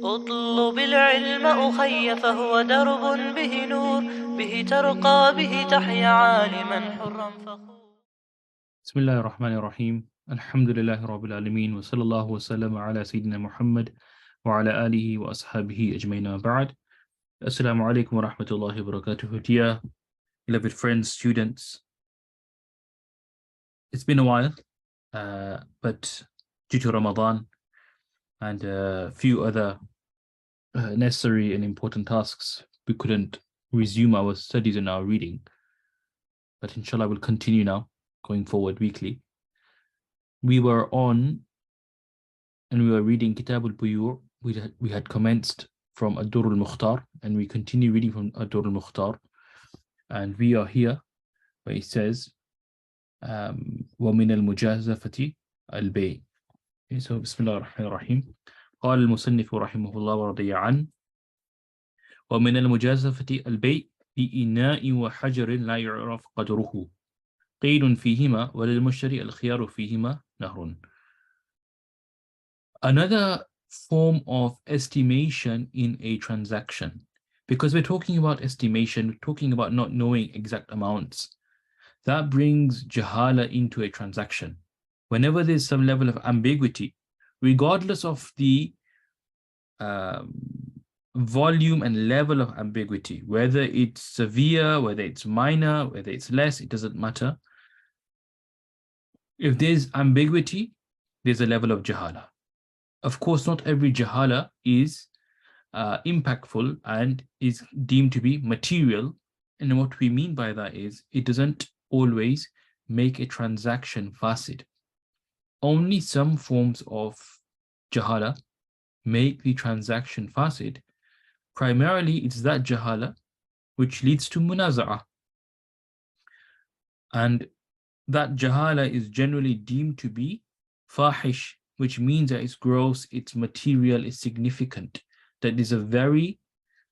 اطلب العلم أخي فهو درب به نور به ترقى به تحيا عالما حرا فخور. بسم الله الرحمن الرحيم الحمد لله رب العالمين وصلى الله وسلم على سيدنا محمد وعلى آله وأصحابه أجمعين بعد. Assalamu alaikum wa rahmatullahi wa barakatuh. Dear beloved friends, students, it's been a while, but due to Ramadan and a few other necessary and important tasks, we couldn't resume our studies and our reading. But inshallah, we'll continue now, going forward weekly. We were reading Kitab al-Buyur. We had commenced from al-Durr al-Mukhtar, and we continue reading from al-Durr al-Mukhtar. And we are here where it says, وَمِنَ الْمُجَازَفَةِ الْبَيْءِ. Okay, so Bismillah ar-Rahman ar-Rahim. قال المصنف رحمه الله ورضي عنه ومن المجازفة البيع بإناء وحجر لا يعرف قدره قيل فيهما وللمشتري الخيار فيهما نهر. Another form of estimation in a transaction, because we're talking about estimation, we're talking about not knowing exact amounts, that brings jahala into a transaction. Whenever there's some level of ambiguity, regardless of the volume and level of ambiguity, whether it's severe, whether it's minor, whether it's less, it doesn't matter. If there's ambiguity, there's a level of jahala. Of course, not every jahala is impactful and is deemed to be material. And what we mean by that is it doesn't always make a transaction fasid. Only some forms of jahala make the transaction fasid. Primarily, it's that jahala which leads to munaza'ah. And that jahala is generally deemed to be fahish, which means that it's gross, it's material, it's significant, that there's a very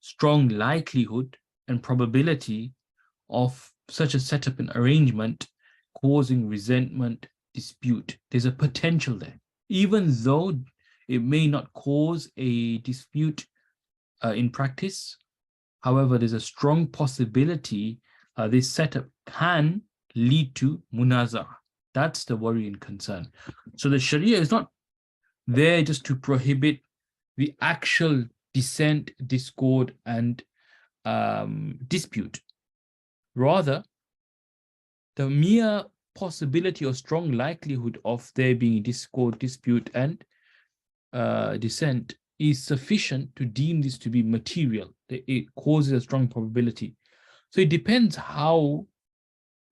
strong likelihood and probability of such a setup and arrangement causing resentment, dispute. There's a potential there. Even though it may not cause a dispute in practice, however, there's a strong possibility this setup can lead to munaza'ah. That's the worry and concern. So the Sharia is not there just to prohibit the actual dissent, discord, and dispute. Rather, the mere possibility or strong likelihood of there being discord, dispute, and dissent is sufficient to deem this to be material. It causes a strong probability. So it depends how.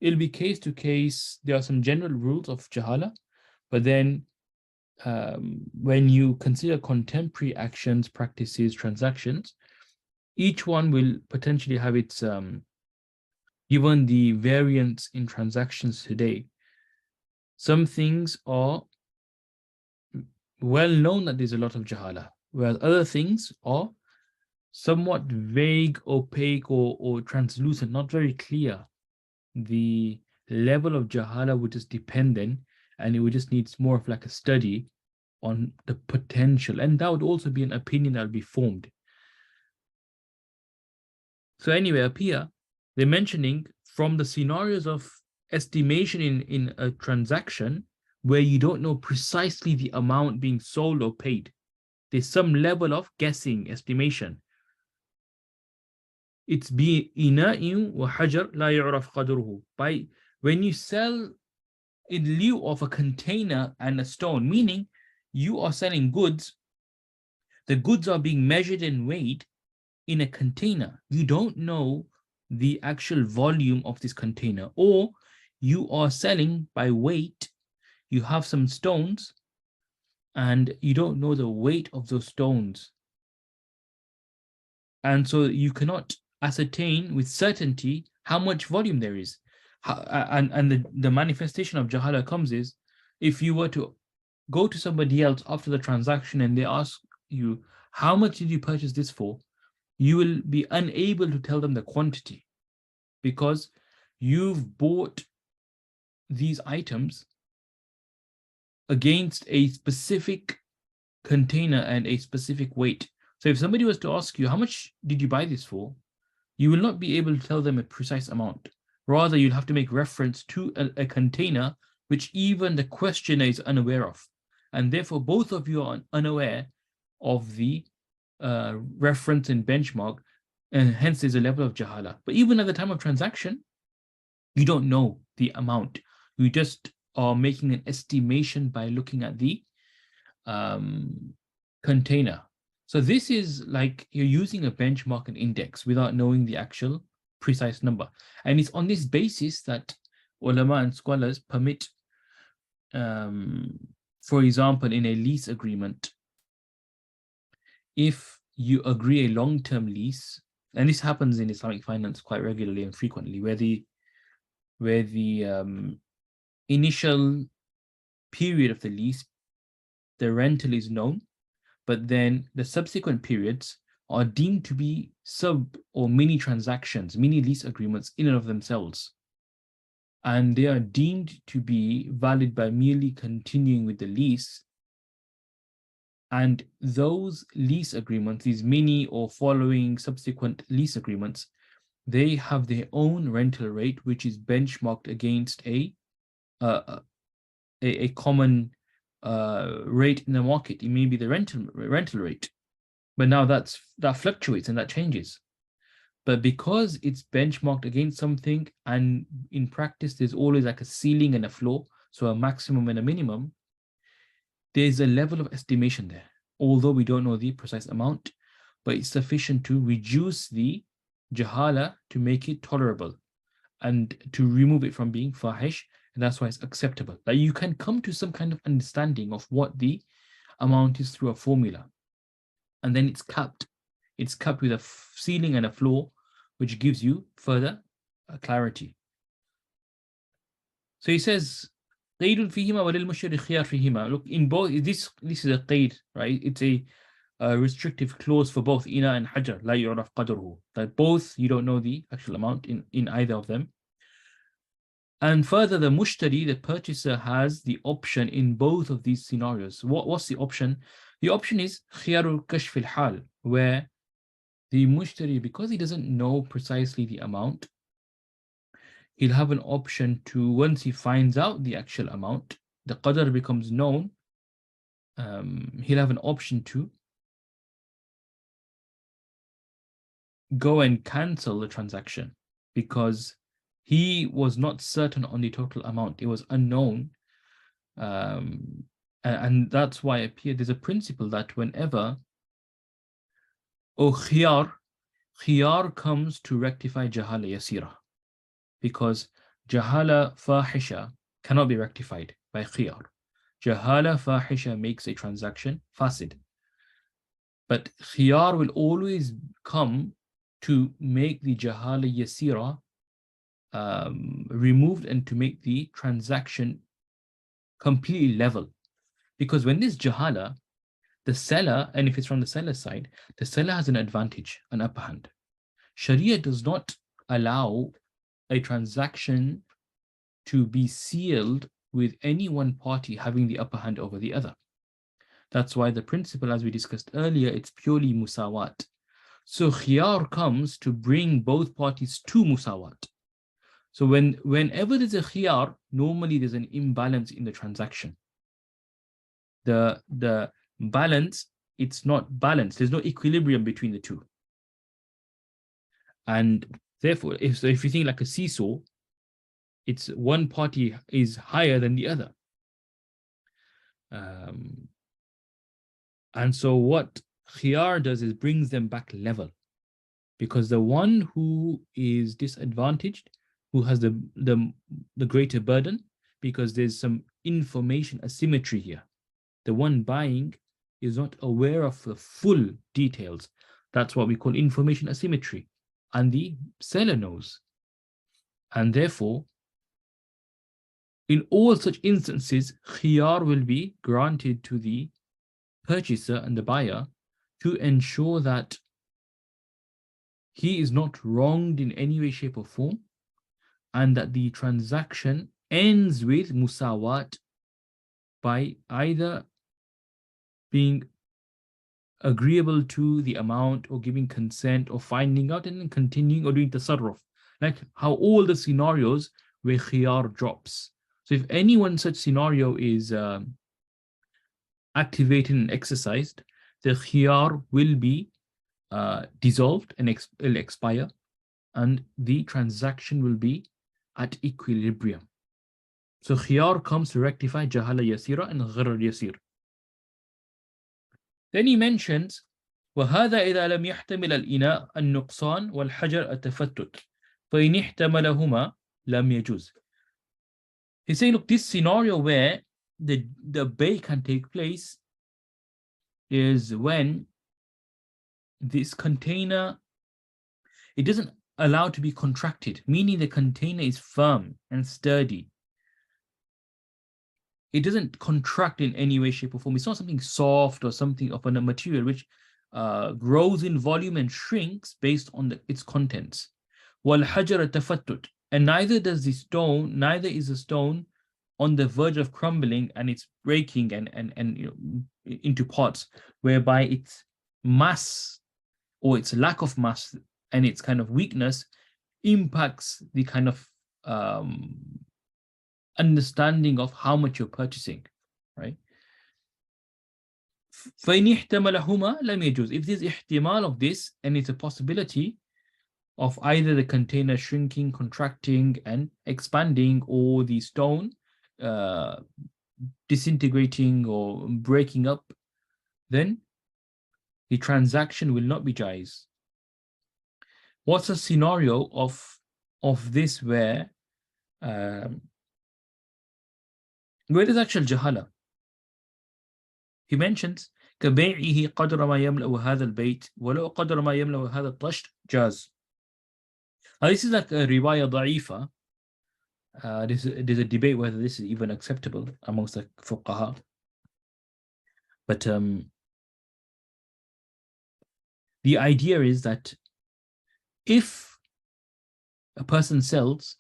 It'll be case to case. There are some general rules of jahala, but then when you consider contemporary actions, practices, transactions, each one will potentially have its, given the variance in transactions today, some things are well known that there's a lot of jahala, whereas other things are somewhat vague, opaque, or translucent, not very clear. The level of jahala would just depend then, and it would just need more of like a study on the potential, and that would also be an opinion that will be formed. So anyway, up here, they're mentioning from the scenarios of estimation in a transaction where you don't know precisely the amount being sold or paid. There's some level of guessing, estimation. It's بِإِنَاءٍ وَحَجَرٍ لَا يُعْرَفْ قَدْرُهُ. By when you sell in lieu of a container and a stone, meaning you are selling goods, the goods are being measured and weighed in a container. You don't know the actual volume of this container, or you are selling by weight. You have some stones and you don't know the weight of those stones. And so you cannot ascertain with certainty how much volume there is. And the manifestation of jahala comes is, if you were to go to somebody else after the transaction and they ask you, how much did you purchase this for? You will be unable to tell them the quantity, because you've bought these items against a specific container and a specific weight. So if somebody was to ask you, how much did you buy this for? You will not be able to tell them a precise amount. Rather, you'll have to make reference to a container which even the questioner is unaware of. And therefore, both of you are unaware of the reference and benchmark, and hence there's a level of jahala. But even at the time of transaction, you don't know the amount. You just are making an estimation by looking at the container. So this is like you're using a benchmark and index without knowing the actual precise number. And it's on this basis that ulama and scholars permit, for example, in a lease agreement, if you agree a long-term lease, and this happens in Islamic finance quite regularly and frequently, where the initial period of the lease, the rental is known, but then the subsequent periods are deemed to be sub or mini transactions, mini lease agreements in and of themselves. And they are deemed to be valid by merely continuing with the lease. And those lease agreements, these mini or following subsequent lease agreements, they have their own rental rate, which is benchmarked against a common rate in the market. It may be the rental rate, but now that fluctuates and that changes. But because it's benchmarked against something, and in practice there's always like a ceiling and a floor, so a maximum and a minimum, there's a level of estimation there. Although we don't know the precise amount, but it's sufficient to reduce the jahala to make it tolerable and to remove it from being fahish, and that's why it's acceptable. That you can come to some kind of understanding of what the amount is through a formula, and then it's capped. It's capped with a ceiling and a floor, which gives you further clarity. So he says, قيد فيهما وللمشتري خيار فيهما. Look, in both, this is a qaid, right? It's a restrictive clause for both ina and hajar. لا يعرف قدره. That both, you don't know the actual amount in either of them. And further, the mushtari, the purchaser, has the option in both of these scenarios. What's the option? The option is خيار الكشف الحال, where the mushtari, because he doesn't know precisely the amount, he'll have an option to, once he finds out the actual amount, the qadar becomes known, he'll have an option to go and cancel the transaction because he was not certain on the total amount. It was unknown. And that's why there's a principle that whenever khiyar comes to rectify jahala yasira, because jahala fahisha cannot be rectified by khiyar. Jahala fahisha makes a transaction fasid. But khiyar will always come to make the jahala yasira removed and to make the transaction completely level. Because when there's jahala, the seller, and if it's from the seller's side, the seller has an advantage, an upper hand. Sharia does not allow a transaction to be sealed with any one party having the upper hand over the other. That's why the principle, as we discussed earlier, it's purely musawat. So khiyar comes to bring both parties to musawat. So whenever there's a khiyar, normally there's an imbalance in the transaction. The balance, it's not balanced. There's no equilibrium between the two. And therefore, if you think like a seesaw, it's one party is higher than the other. And so what khiyar does is brings them back level, because the one who is disadvantaged, who has the greater burden, because there's some information asymmetry here. The one buying is not aware of the full details. That's what we call information asymmetry. And the seller knows. And therefore, in all such instances, khiyar will be granted to the purchaser and the buyer to ensure that he is not wronged in any way, shape, or form, and that the transaction ends with musawat by either being agreeable to the amount or giving consent or finding out and then continuing or doing tasarruf. Like how all the scenarios where khiyar drops. So if any one such scenario is activated and exercised, the khiyar will be dissolved and will expire, and the transaction will be at equilibrium. So khiyar comes to rectify jahala yasira and gharar yasir. Then he mentions وهذا إذا لم يحتمل الإناء النقصان والحجر التفتت فإن احتملهما لم يجوز. He's saying, look, this scenario where the bay can take place is when this container, it doesn't allow to be contracted, meaning the container is firm and sturdy. It doesn't contract in any way, shape, or form. It's not something soft or something of a material which grows in volume and shrinks based on its contents. وَالْحَجَرَ تَفَتُّتْ. And neither is the stone on the verge of crumbling and it's breaking and into parts, whereby its mass or its lack of mass and its kind of weakness impacts the kind of understanding of how much you're purchasing, right? فَإِنِ احْتَمَلَهُمَا لَمْ يَجُوزْ. If there's ihtimal of this, and it's a possibility of either the container shrinking, contracting, and expanding, or the stone disintegrating or breaking up, then the transaction will not be jaiz. What's a scenario of this where there's actual jahala? He mentions كبيعه قدر ما يملأ هذا البيت ولو قدر ما يملأ هذا الطشت جاز. This is like a riwayah da'ifa. There's a debate whether this is even acceptable amongst the fuqaha. But the idea is that if a person sells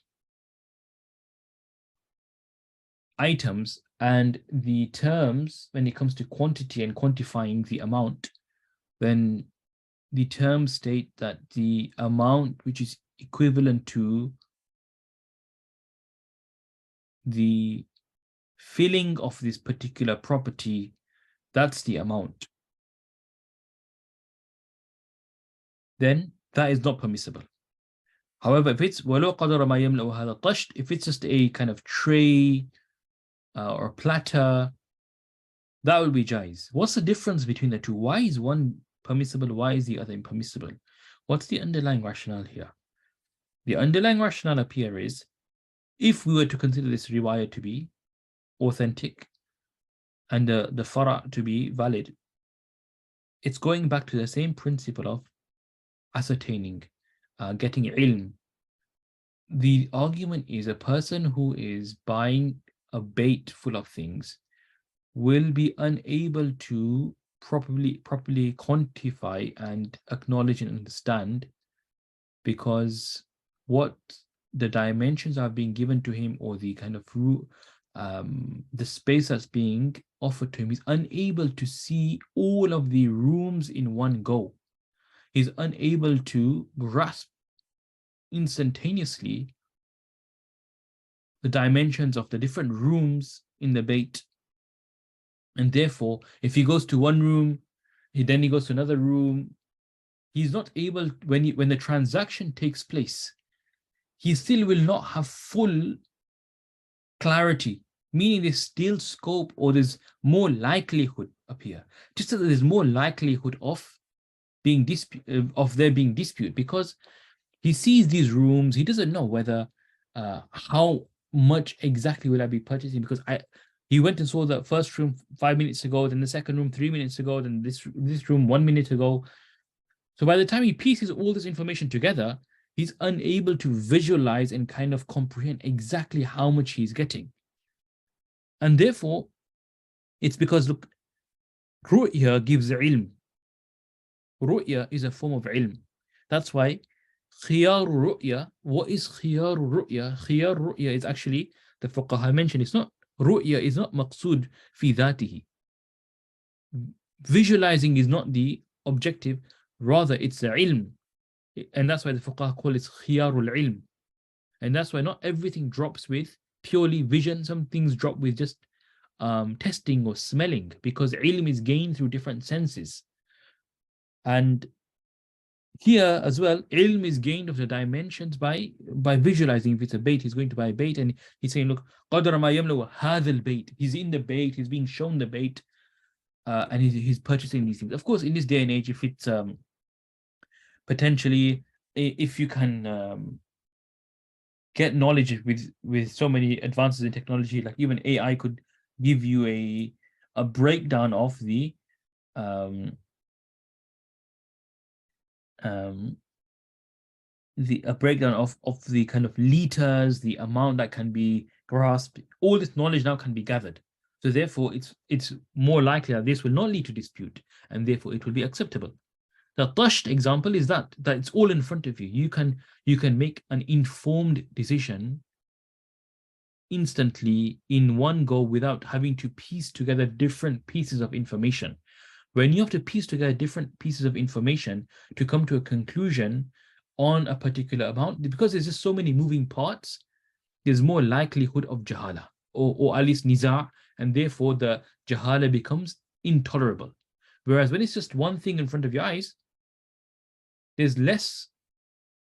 items and the terms, when it comes to quantity and quantifying the amount, then the terms state that the amount which is equivalent to the filling of this particular property, that's the amount, then that is not permissible. However, if it's وَلَوْ قَدَرَ مَا يَمْلَأُ هَذَا الطَّشْتِ, if it's just a kind of tray or platter, that will be jaiz. What's the difference between the two? Why is one permissible? Why is the other impermissible? What's the underlying rationale here? The underlying rationale up here is, if we were to consider this riwayah to be authentic and the fara to be valid, it's going back to the same principle of ascertaining, getting ilm. The argument is a person who is buying a bait full of things will be unable to properly quantify and acknowledge and understand, because what the dimensions are being given to him, or the kind of the space that's being offered to him, is unable to see all of the rooms in one go. He's unable to grasp instantaneously the dimensions of the different rooms in the bait. And therefore, if he goes to one room, then he goes to another room, he's not able, when the transaction takes place, he still will not have full clarity, meaning there's still scope, or there's more likelihood up here. Just that there's more likelihood of there being dispute, because he sees these rooms, he doesn't know whether how much exactly will I be purchasing, because he went and saw the first room 5 minutes ago, then the second room 3 minutes ago, then this room 1 minute ago. So by the time he pieces all this information together, he's unable to visualize and kind of comprehend exactly how much he's getting. And therefore, it's because, look, ru'ya gives ilm. Ru'ya is a form of ilm. That's why khiyar ru'ya, what is khiyar ru'ya? Khiyar ru'ya is actually, the fuqaha mentioned, it's not, ru'ya is not maqsood fi dhatihi. visualizing is not the objective, rather it's the ilm. And that's why the fuqaha call it khiyarul ilm. And that's why not everything drops with purely vision. Some things drop with just testing or smelling, because ilm is gained through different senses. And here as well, ilm is gained of the dimensions by visualizing. If it's a bait, he's going to buy a bait, and he's saying, look, qadra ma yamlu hadha al-bait. He's in the bait, he's being shown the bait, and he's purchasing these things. Of course, in this day and age, if it's potentially, if you can get knowledge with so many advances in technology, like even AI could give you a breakdown of the a breakdown of the kind of liters, the amount that can be grasped. All this knowledge now can be gathered. So therefore, it's more likely that this will not lead to dispute, and therefore it will be acceptable. The tasht example is that it's all in front of you. You can make an informed decision instantly in one go without having to piece together different pieces of information. When you have to piece together different pieces of information to come to a conclusion on a particular amount, because there's just so many moving parts, there's more likelihood of jahala, or at least niza', and therefore the jahala becomes intolerable. Whereas when it's just one thing in front of your eyes, there's less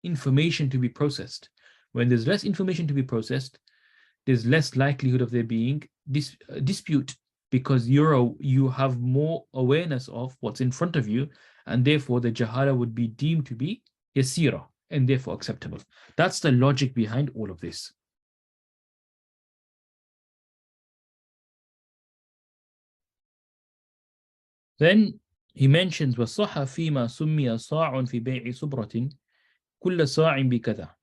information to be processed. When there's less information to be processed, there's less likelihood of there being dispute, because you have more awareness of what's in front of you, and therefore the jahala would be deemed to be yasira, and therefore acceptable. That's the logic behind all of this. Then he mentions وَصَحَ فِيمَا سُمِّيَ صَاعٌ فِي بَيْعِ صُبْرَةٍ كُلَّ صَاعٍ بِكَذَا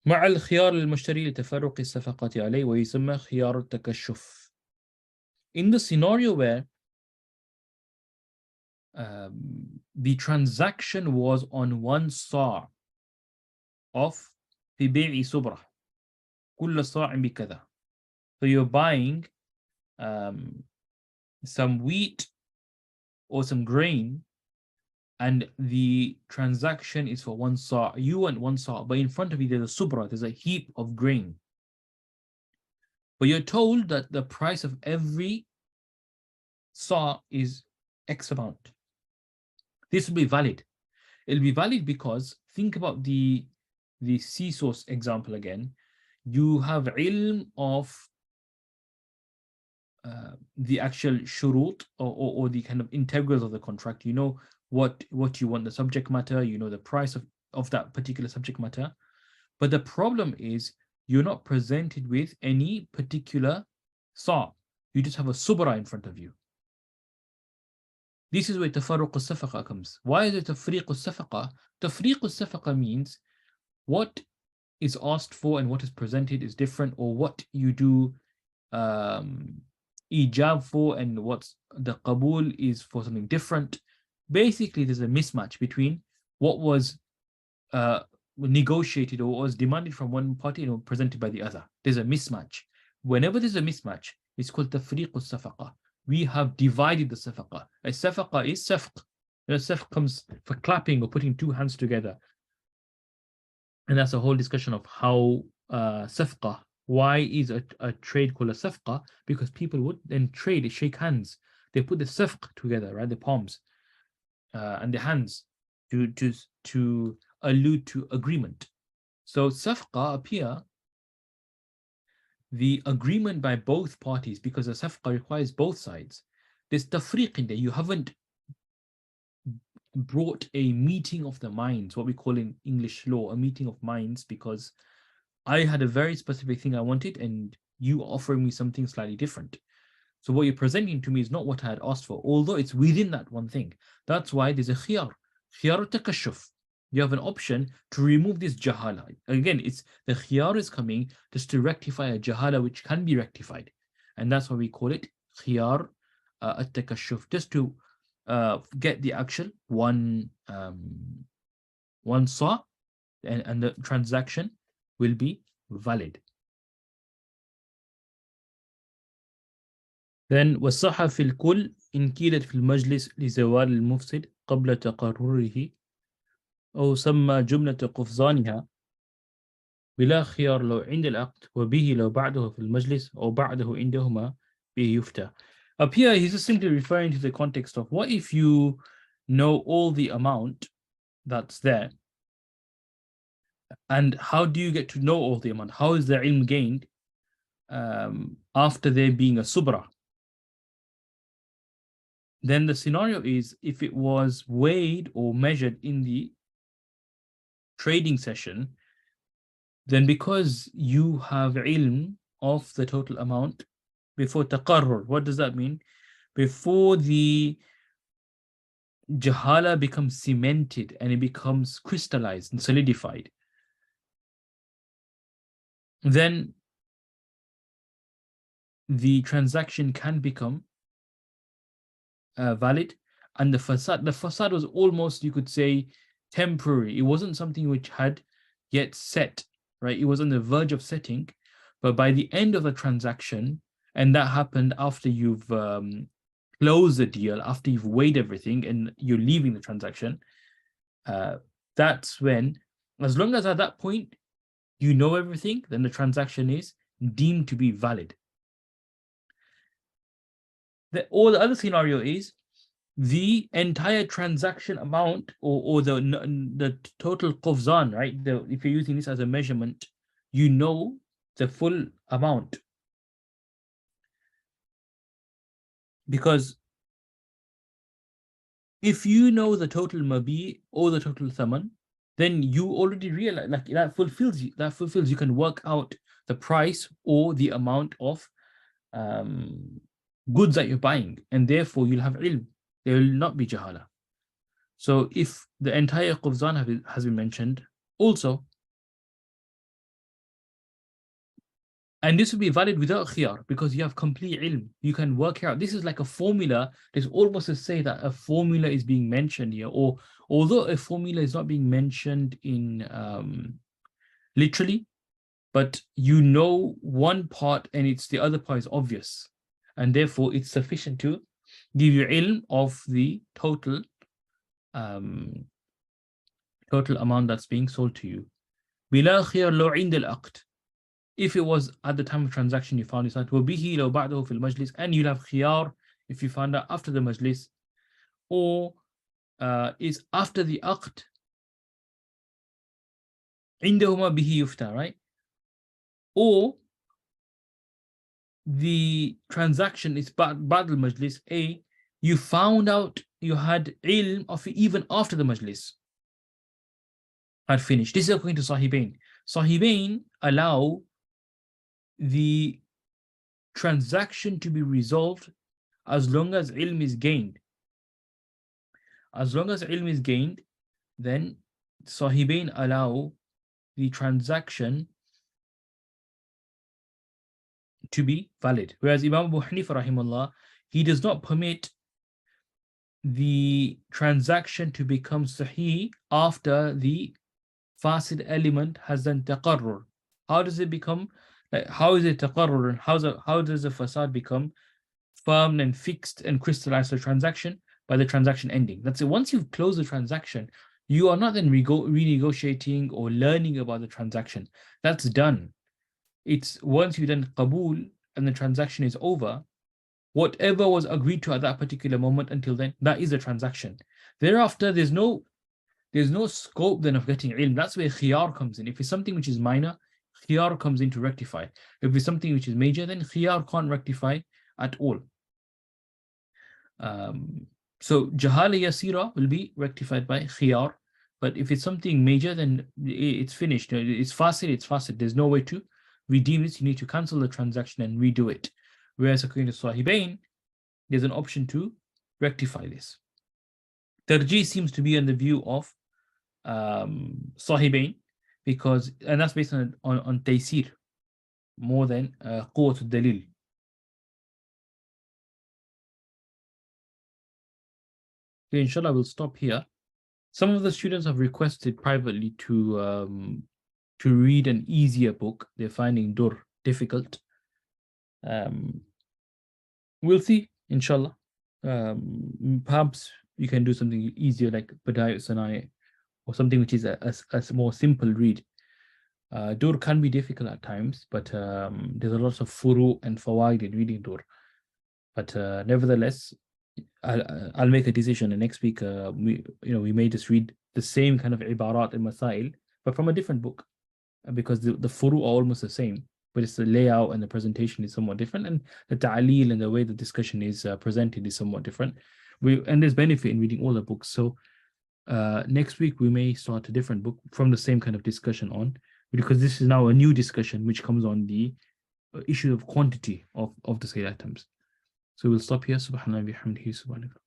مع الخيار للمشتري لتفرق الصفقة عليه ويسمى خيار التكشف. In the scenario where the transaction was on one صاع of في بيع صبرة كل صاع بكذا. So you're buying some wheat or some grain, and the transaction is for one sa'. You want one sa', but in front of you there's a subra, there's a heap of grain. But you're told that the price of every sa' is X amount. This will be valid. It'll be valid because think about the seesaw example again. You have ilm of the actual shurut, or the kind of integrals of the contract. You know what you want, the subject matter, you know the price of that particular subject matter. But the problem is you're not presented with any particular sa'. You just have a subra in front of you. This is where tafarruq al-safaqa comes. Why is it tafriq al-safaqa? Tafriq al-safaqa means what is asked for and what is presented is different, or what you do ijab for and what's the qabul is for something different. Basically, there's a mismatch between what was negotiated or was demanded from one party and presented by the other. There's a mismatch. Whenever there's a mismatch, it's called tafriq al-safaqa. We have divided the safaqa. A safaqa is safq. Safq comes for clapping or putting two hands together. And that's a whole discussion of how safqa, why is a trade called a safqa? Because people would then trade, shake hands. They put the safq together, right? The palms and the hands to allude to agreement. So safqa appear the agreement by both parties, because a safqa requires both sides. There's tafriq in there. You haven't brought a meeting of the minds, what we call in English law, a meeting of minds, because I had a very specific thing I wanted and you offering me something slightly different. So what you're presenting to me is not what I had asked for, although it's within that one thing. That's why there's a khiyar takashuf. You have an option to remove this jahala. Again, it's the khiyar is coming just to rectify a jahala which can be rectified. And that's why we call it khiyar at-takashuf, just to get the actual one sa', and the transaction will be valid. Then وَالصَّحَ فِي الْكُلِّ إِنْ كِيلَتْ فِي الْمَجْلِسِ لِزَوَالِ الْمُفْسِدِ قبل تقرره أو سمى جملة قفزانها بلا خيار لو عند العقد وبه لو بعده في المجلس أو بعده عندهما به يفتى. Up here, he's just simply referring to the context of what if you know all the amount that's there, and how do you get to know all the amount? How is the ilm gained after there being a subra? Then the scenario is if it was weighed or measured in the trading session, then because you have ilm of the total amount before taqarrur, what does that mean? Before the jahala becomes cemented and it becomes crystallized and solidified, then the transaction can become valid. And the fasad was almost, you could say, temporary. It wasn't something which had yet set, right? It was on the verge of setting, but by the end of the transaction, and that happened after you've closed the deal, after you've weighed everything and you're leaving the transaction, that's when, as long as at that point you know everything, then the transaction is deemed to be valid. Or the other scenario is the entire transaction amount or the total qufzan, right? If you're using this as a measurement, you know the full amount. Because if you know the total mabi or the total thaman, then you already realize, like, that fulfills you can work out the price or the amount of goods that you're buying, and therefore you'll have ilm. There will not be jahala. So if the entire qufzan has been mentioned also, and this will be valid without khiyar because you have complete ilm. You can work out. This is like a formula. It's almost to say that a formula is being mentioned here, or although a formula is not being mentioned in literally, but you know one part and the other part is obvious, and therefore it's sufficient to give you ilm of the total amount that's being sold to you. بلا خيار لو عند العقد. If it was at the time of transaction you found this out, وبه لو بعده في المجلس, and you'll have khiyar if you found out after the majlis, or is after the aqd, عندهما به يفتى, right? Or the transaction is بعد المجلس, you found out you had ilm of it even after the majlis had finished. This is according to Sahibain. Sahibain allow the transaction to be resolved as long as ilm is gained. As long as ilm is gained, then Sahibain allow the transaction to be valid. Whereas Imam Abu Hanifa rahimahullah, he does not permit the transaction to become sahih after the fasid element has done taqarrur. How does it become, like, how is it taqarrur, and how does the fasad become firm and fixed and crystallized the transaction? By the transaction ending. That's it. Once you've closed the transaction, you are not then renegotiating or learning about the transaction. That's done. It's once you've done qabul and the transaction is over, whatever was agreed to at that particular moment until then, that is a transaction. Thereafter, there's no scope then of getting ilm. That's where khiyar comes in. If it's something which is minor, khiyar comes in to rectify. If it's something which is major, then khiyar can't rectify at all. So jahala yasira will be rectified by khiyar, but if it's something major, then it's finished. It's fasid. There's no way to redeem this. You need to cancel the transaction and redo it. Whereas according to Sahibain, there's an option to rectify this. Tarjih seems to be on the view of Sahibain, and that's based on taysir more than quwwat al-dalil. Okay, inshallah, we'll stop here. Some of the students have requested privately to read an easier book. They're finding Durr difficult. We'll see, inshallah. Perhaps you can do something easier like Badai Sanai, or something which is a more simple read. Dur can be difficult at times, but there's a lot of furu and fawaid in reading Dur. But nevertheless, I'll make a decision, and next week we may just read the same kind of ibarat and masail, but from a different book, because the furu are almost the same, but it's the layout and the presentation is somewhat different, and the ta'leel and the way the discussion is presented is somewhat different. And there's benefit in reading all the books. So next week we may start a different book from the same kind of discussion on, because this is now a new discussion which comes on the issue of quantity of the sayyid items. So we'll stop here. Subhanallah bihamdihi subhanallah.